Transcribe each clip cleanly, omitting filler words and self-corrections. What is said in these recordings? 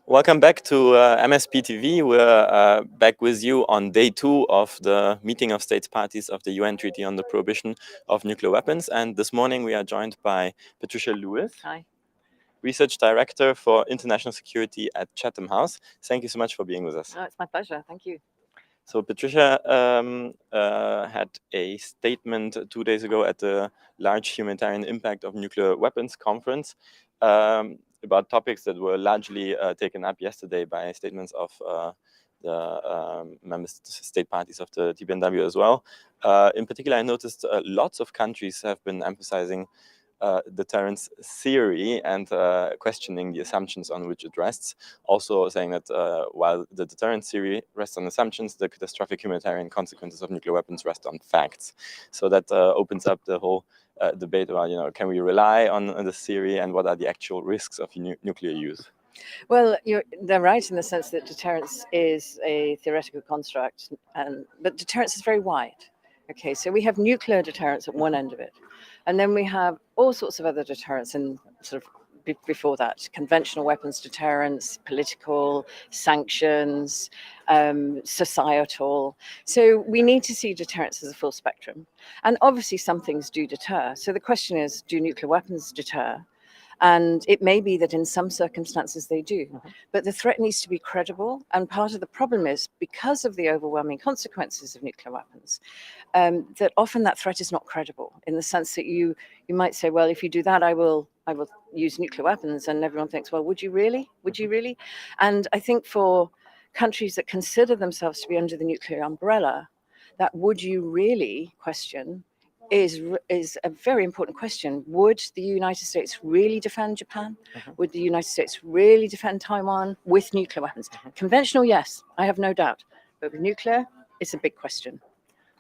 Welcome back to MSPTV. We're back with you on day 2 of the meeting of states parties of the UN Treaty on the Prohibition of Nuclear Weapons. And this morning we are joined by Patricia Lewis. Hi. Research Director for International Security at Chatham House. Thank you so much for being with us. Oh, it's my pleasure. Thank you. So Patricia had a statement 2 days ago at the Large Humanitarian Impact of Nuclear Weapons conference about topics that were largely taken up yesterday by statements of the member state parties of the TPNW as well. In particular, I noticed lots of countries have been emphasizing deterrence theory and questioning the assumptions on which it rests. Also saying that while the deterrence theory rests on assumptions, the catastrophic humanitarian consequences of nuclear weapons rest on facts. So that opens up the whole debate about, can we rely on this theory and what are the actual risks of nuclear use? Well, they're right in the sense that deterrence is a theoretical construct, but deterrence is very wide. Okay, so we have nuclear deterrence at one end of it, and then we have all sorts of other deterrence and sort of before that, conventional weapons deterrence, political, sanctions, societal. So we need to see deterrence as a full spectrum. And obviously some things do deter. So the question is, do nuclear weapons deter? And it may be that in some circumstances they do, but the threat needs to be credible. And part of the problem is because of the overwhelming consequences of nuclear weapons, that often that threat is not credible in the sense that you might say, well, if you do that, I will use nuclear weapons. And everyone thinks, well, would you really? Would you really? And I think for countries that consider themselves to be under the nuclear umbrella, that would you really question is a very important question. Would the United States really defend Japan? Would the United States really defend Taiwan with nuclear weapons? Conventional, yes, I have no doubt. But with nuclear, it's a big question.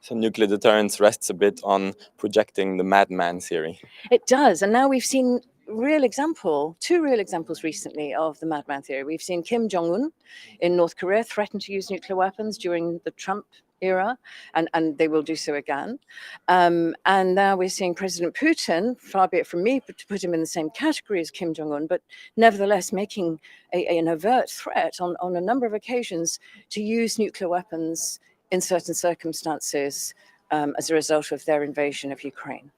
So nuclear deterrence rests a bit on projecting the madman theory. It does. And now we've seen two real examples recently of the madman theory. We've seen Kim Jong-un in North Korea threaten to use nuclear weapons during the Trump era, and they will do so again. And now we're seeing President Putin, far be it from me to put him in the same category as Kim Jong-un, but nevertheless making an overt threat on a number of occasions to use nuclear weapons in certain circumstances as a result of their invasion of Ukraine.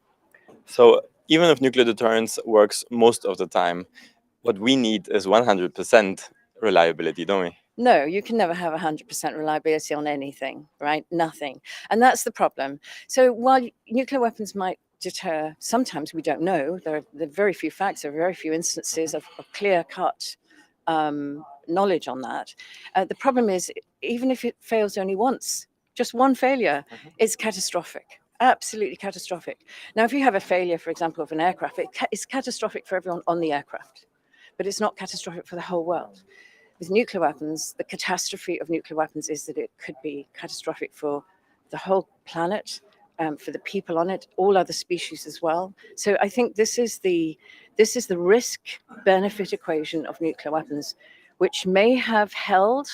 So even if nuclear deterrence works most of the time, what we need is 100% reliability, don't we? No, you can never have 100% reliability on anything, right? Nothing. And that's the problem. So while nuclear weapons might deter, sometimes we don't know. There are very few facts, there are very few instances of clear-cut knowledge on that. The problem is, even if it fails only once, just one failure, it's catastrophic. Absolutely catastrophic. Now, if you have a failure, for example, of an aircraft, it's catastrophic for everyone on the aircraft, but it's not catastrophic for the whole world. With nuclear weapons, the catastrophe of nuclear weapons is that it could be catastrophic for the whole planet, for the people on it, all other species as well. So I think this is the risk-benefit equation of nuclear weapons, which may have held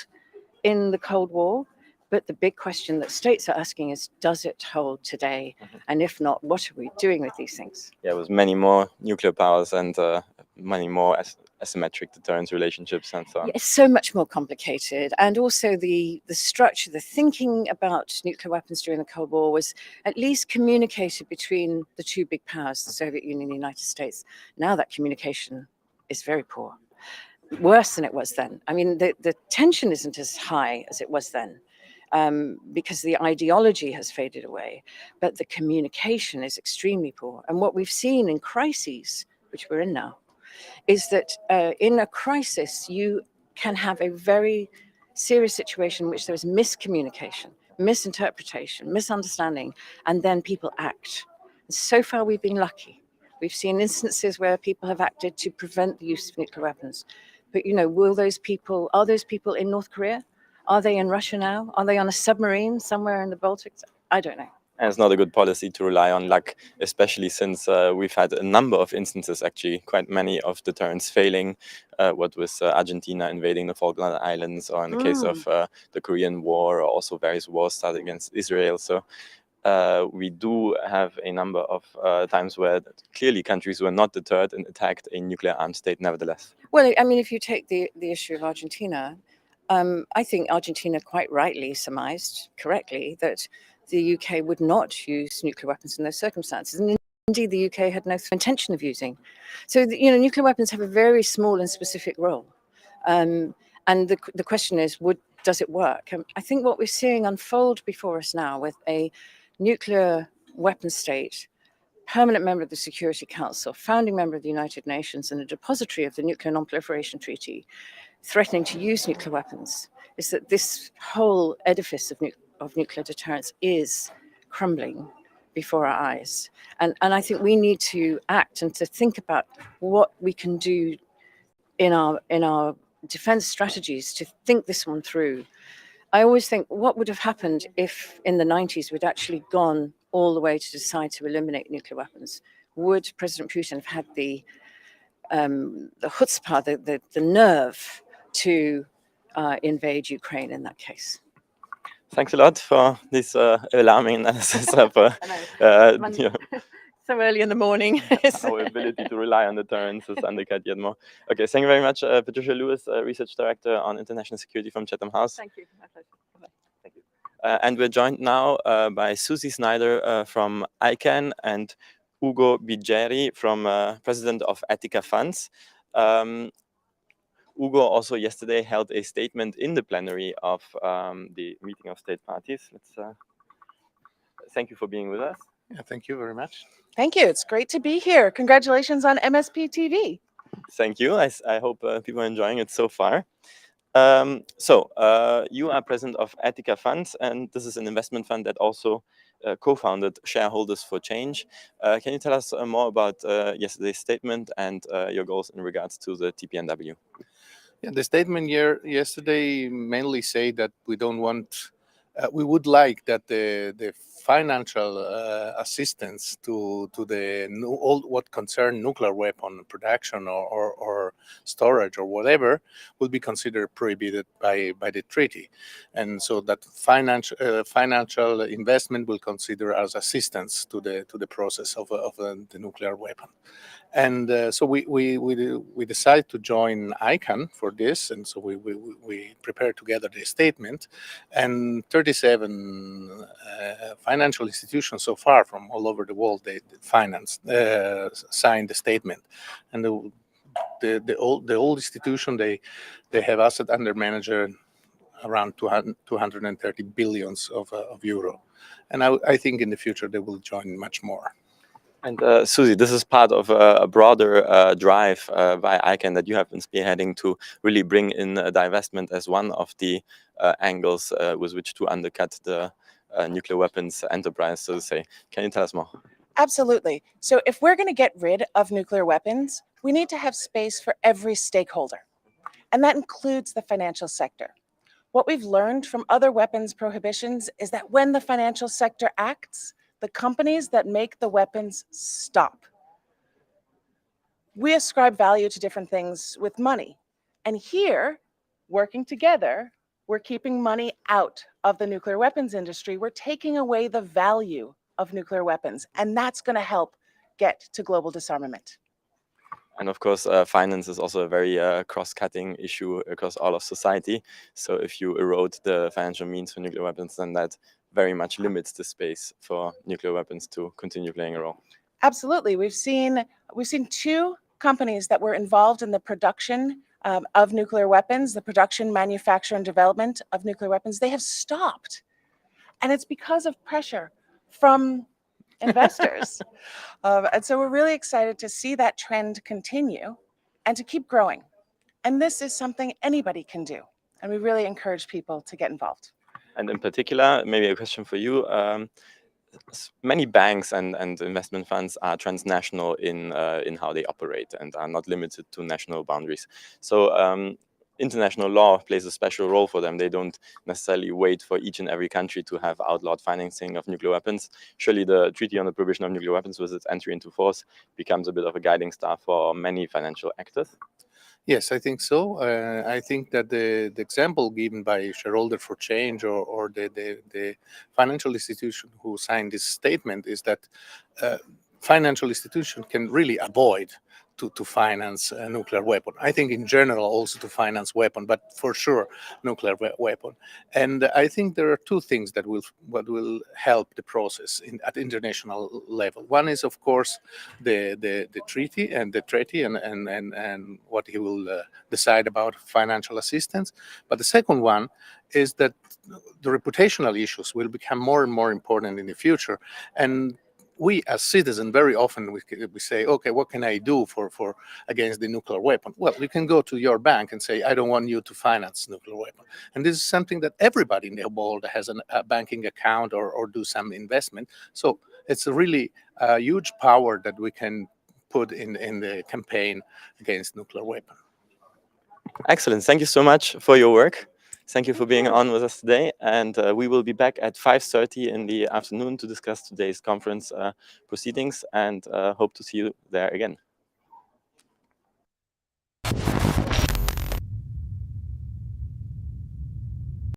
in the Cold War, but the big question that states are asking is, does it hold today? And if not, what are we doing with these things? Yeah, with many more nuclear powers and many more asymmetric deterrence relationships and so on. Yeah, it's so much more complicated. And also the structure, the thinking about nuclear weapons during the Cold War was at least communicated between the two big powers, the Soviet Union and the United States. Now that communication is very poor, worse than it was then. I mean, the tension isn't as high as it was then. Because the ideology has faded away, but the communication is extremely poor. And what we've seen in crises, which we're in now, is that in a crisis, you can have a very serious situation in which there is miscommunication, misinterpretation, misunderstanding, and then people act. And so far, we've been lucky. We've seen instances where people have acted to prevent the use of nuclear weapons. But, are those people in North Korea? Are they in Russia now? Are they on a submarine somewhere in the Baltics? I don't know. And it's not a good policy to rely on luck, especially since we've had a number of instances, actually, quite many of deterrence failing, what with Argentina invading the Falkland Islands, or in the case of the Korean War, or also various wars started against Israel. So we do have a number of times where clearly countries were not deterred and attacked a nuclear armed state nevertheless. Well, I mean, if you take the issue of Argentina, I think Argentina quite rightly surmised correctly that the UK would not use nuclear weapons in those circumstances. And indeed, the UK had no intention of using. So, nuclear weapons have a very small and specific role. And the question is, does it work? I think what we're seeing unfold before us now with a nuclear weapon state, permanent member of the Security Council, founding member of the United Nations, and a depository of the Nuclear Non-Proliferation Treaty, threatening to use nuclear weapons, is that this whole edifice of nuclear deterrence is crumbling before our eyes. And I think we need to act and to think about what we can do in our defense strategies to think this one through. I always think, what would have happened if in the 90s we'd actually gone all the way to decide to eliminate nuclear weapons? Would President Putin have had the chutzpah, the nerve to invade Ukraine in that case? Thanks a lot for this alarming analysis of so early in the morning. Our ability to rely on deterrence is undercut yet more. Okay, thank you very much, Patricia Lewis, Research Director on International Security from Chatham House. Thank you. My pleasure. Bye-bye. Thank you. And we're joined now by Susi Snyder from ICAN and Ugo Biggeri, from President of Etica Funds. Ugo also yesterday held a statement in the plenary of the meeting of state parties. Thank you for being with us. Yeah, thank you very much. Thank you. It's great to be here. Congratulations on MSP TV. Thank you. I hope people are enjoying it so far. You are president of Etica Funds, and this is an investment fund that also co-founded Shareholders for Change. Can you tell us more about yesterday's statement and your goals in regards to the TPNW? Yeah, the statement yesterday mainly say that we don't want. We would like that the financial assistance to all what concern nuclear weapon production or storage or whatever will be considered prohibited by the treaty, and so that financial investment will consider as assistance to the process of the nuclear weapon. And so we decided to join ICAN for this, and so we prepared together the statement, and 37 financial institutions so far from all over the world they signed the statement, and the old institution they have asset under manager around 230 billions of euro, and I think in the future they will join much more. And Susi, this is part of a broader drive by ICAN that you have been spearheading to really bring in divestment as one of the angles with which to undercut the nuclear weapons enterprise, so to say. Can you tell us more? Absolutely. So if we're going to get rid of nuclear weapons, we need to have space for every stakeholder. And that includes the financial sector. What we've learned from other weapons prohibitions is that when the financial sector acts, the companies that make the weapons stop. We ascribe value to different things with money. And here, working together, we're keeping money out of the nuclear weapons industry. We're taking away the value of nuclear weapons, and that's going to help get to global disarmament. And of course, finance is also a very cross-cutting issue across all of society. So if you erode the financial means for nuclear weapons, then that very much limits the space for nuclear weapons to continue playing a role. Absolutely. We've seen two companies that were involved in the production of nuclear weapons, the production, manufacture, and development of nuclear weapons. They have stopped. And it's because of pressure from investors. And so we're really excited to see that trend continue and to keep growing. And this is something anybody can do. And we really encourage people to get involved. And in particular, maybe a question for you. Many banks and investment funds are transnational in how they operate and are not limited to national boundaries. So international law plays a special role for them. They don't necessarily wait for each and every country to have outlawed financing of nuclear weapons. Surely the Treaty on the Prohibition of Nuclear Weapons, with its entry into force, becomes a bit of a guiding star for many financial actors. Yes, I think so. I think that the example given by Shareholder for Change or the financial institution who signed this statement is that financial institution can really avoid to finance a nuclear weapon. I think in general also to finance weapon, but for sure nuclear weapon. And I think there are two things that will help the process at international level. One is of course the treaty and what he will decide about financial assistance. But the second one is that the reputational issues will become more and more important in the future. And we as citizens very often we say, okay, what can I do for against the nuclear weapon? Well, you can go to your bank and say, I don't want you to finance nuclear weapon. And this is something that everybody in the world has a banking account or do some investment. So it's a really huge power that we can put in the campaign against nuclear weapon. Excellent. Thank you so much for your work. Thank you for being on with us today. And we will be back at 5:30 in the afternoon to discuss today's conference proceedings, and hope to see you there again.